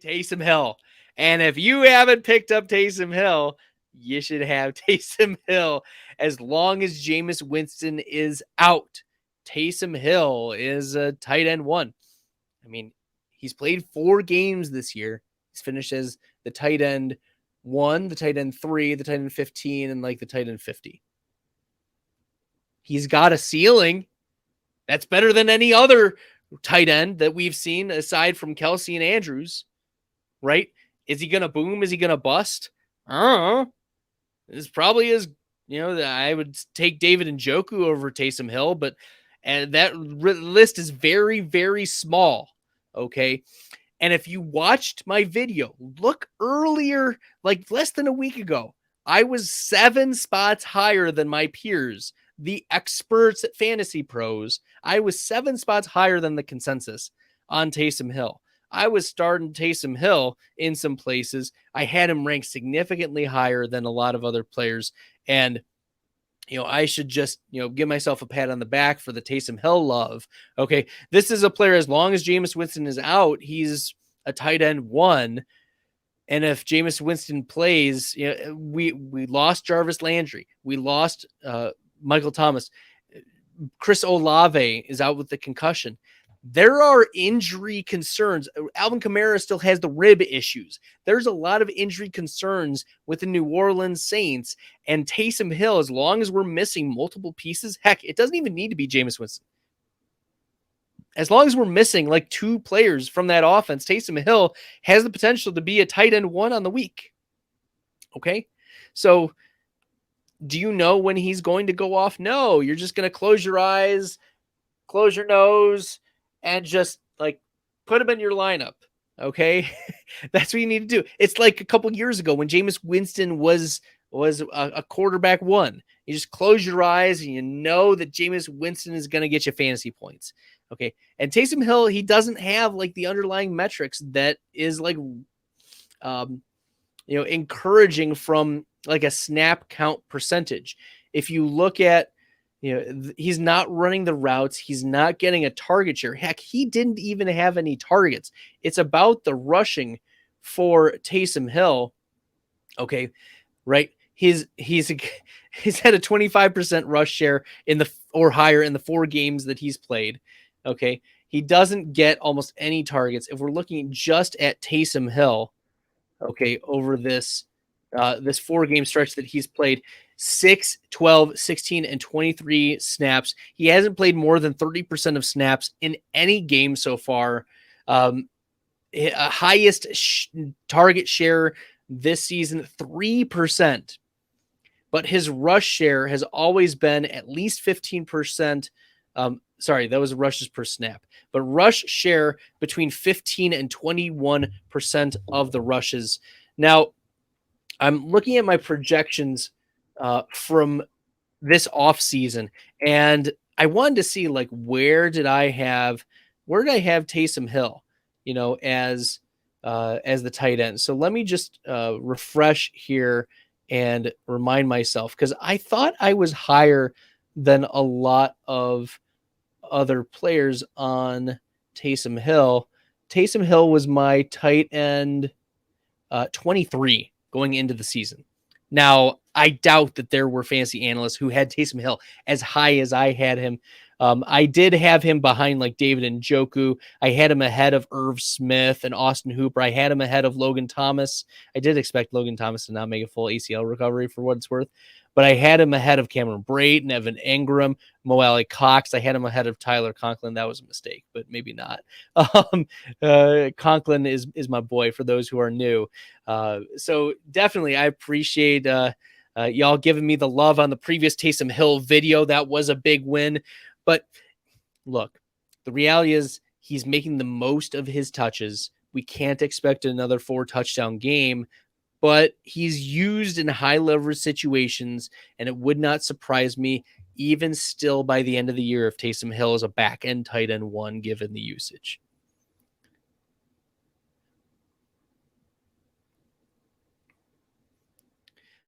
Taysom Hill. And if you haven't picked up Taysom Hill, you should have Taysom Hill as long as Jameis Winston is out. Taysom Hill is a tight end one. I mean, he's played 4 games this year. He's finished as the tight end 1, the tight end 3, the tight end 15, and like the tight end 50. He's got a ceiling that's better than any other tight end that we've seen aside from Kelsey and Andrews, right? Is he going to boom? Is he going to bust? I don't know. This probably is, I would take David Njoku over Taysom Hill, but that list is very, very small. Okay. And if you watched my video, look earlier, like less than a week ago, I was 7 spots higher than my peers, the experts at Fantasy Pros. I was 7 spots higher than the consensus on Taysom Hill. I was starting Taysom Hill in some places. I had him ranked significantly higher than a lot of other players. And, I should just, give myself a pat on the back for the Taysom Hill love. Okay. This is a player, as long as Jameis Winston is out, he's a tight end 1. And if Jameis Winston plays, we lost Jarvis Landry. We lost Michael Thomas. Chris Olave is out with the concussion. There are injury concerns. Alvin Kamara still has the rib issues. There's a lot of injury concerns with the New Orleans Saints. And Taysom Hill, as long as we're missing multiple pieces, heck, it doesn't even need to be Jameis Winston. As long as we're missing like 2 players from that offense, Taysom Hill has the potential to be a tight end 1 on the week. Okay? So do you know when he's going to go off? No, you're just going to close your eyes, close your nose, and just like put him in your lineup. Okay. That's what you need to do. It's like a couple years ago when Jameis Winston was a quarterback 1. You just close your eyes and you know that Jameis Winston is going to get you fantasy points. Okay. And Taysom Hill, he doesn't have like the underlying metrics that is like, encouraging from like a snap count percentage. If you look at, he's not running the routes. He's not getting a target share. Heck, he didn't even have any targets. It's about the rushing for Taysom Hill. Okay. Right. He's had a 25% rush share or higher in the 4 games that he's played. Okay. He doesn't get almost any targets. If we're looking just at Taysom Hill, okay, over this 4-game stretch that he's played, 6, 12, 16, and 23 snaps. He hasn't played more than 30% of snaps in any game so far. Highest target share this season, 3%. But his rush share has always been at least 15%. Sorry, that was rushes per snap. But rush share between 15 and 21% of the rushes. Now, I'm looking at my projections from this offseason, and I wanted to see like where did I have Taysom Hill, as the tight end. So let me just refresh here and remind myself, because I thought I was higher than a lot of other players on Taysom Hill. Taysom Hill was my tight end 23 going into the season. Now, I doubt that there were fantasy analysts who had Taysom Hill as high as I had him. I did have him behind like David Njoku. I had him ahead of Irv Smith and Austin Hooper. I had him ahead of Logan Thomas. I did expect Logan Thomas to not make a full ACL recovery for what it's worth, but I had him ahead of Cameron Brate and Evan Engram, Mo Alley Cox. I had him ahead of Tyler Conklin. That was a mistake, but maybe not. Conklin is my boy for those who are new. So definitely I appreciate y'all giving me the love on the previous Taysom Hill video. That was a big win. But look, the reality is he's making the most of his touches. We can't expect another 4-touchdown game, but he's used in high leverage situations, and it would not surprise me even still by the end of the year if Taysom Hill is a back end tight end 1 given the usage.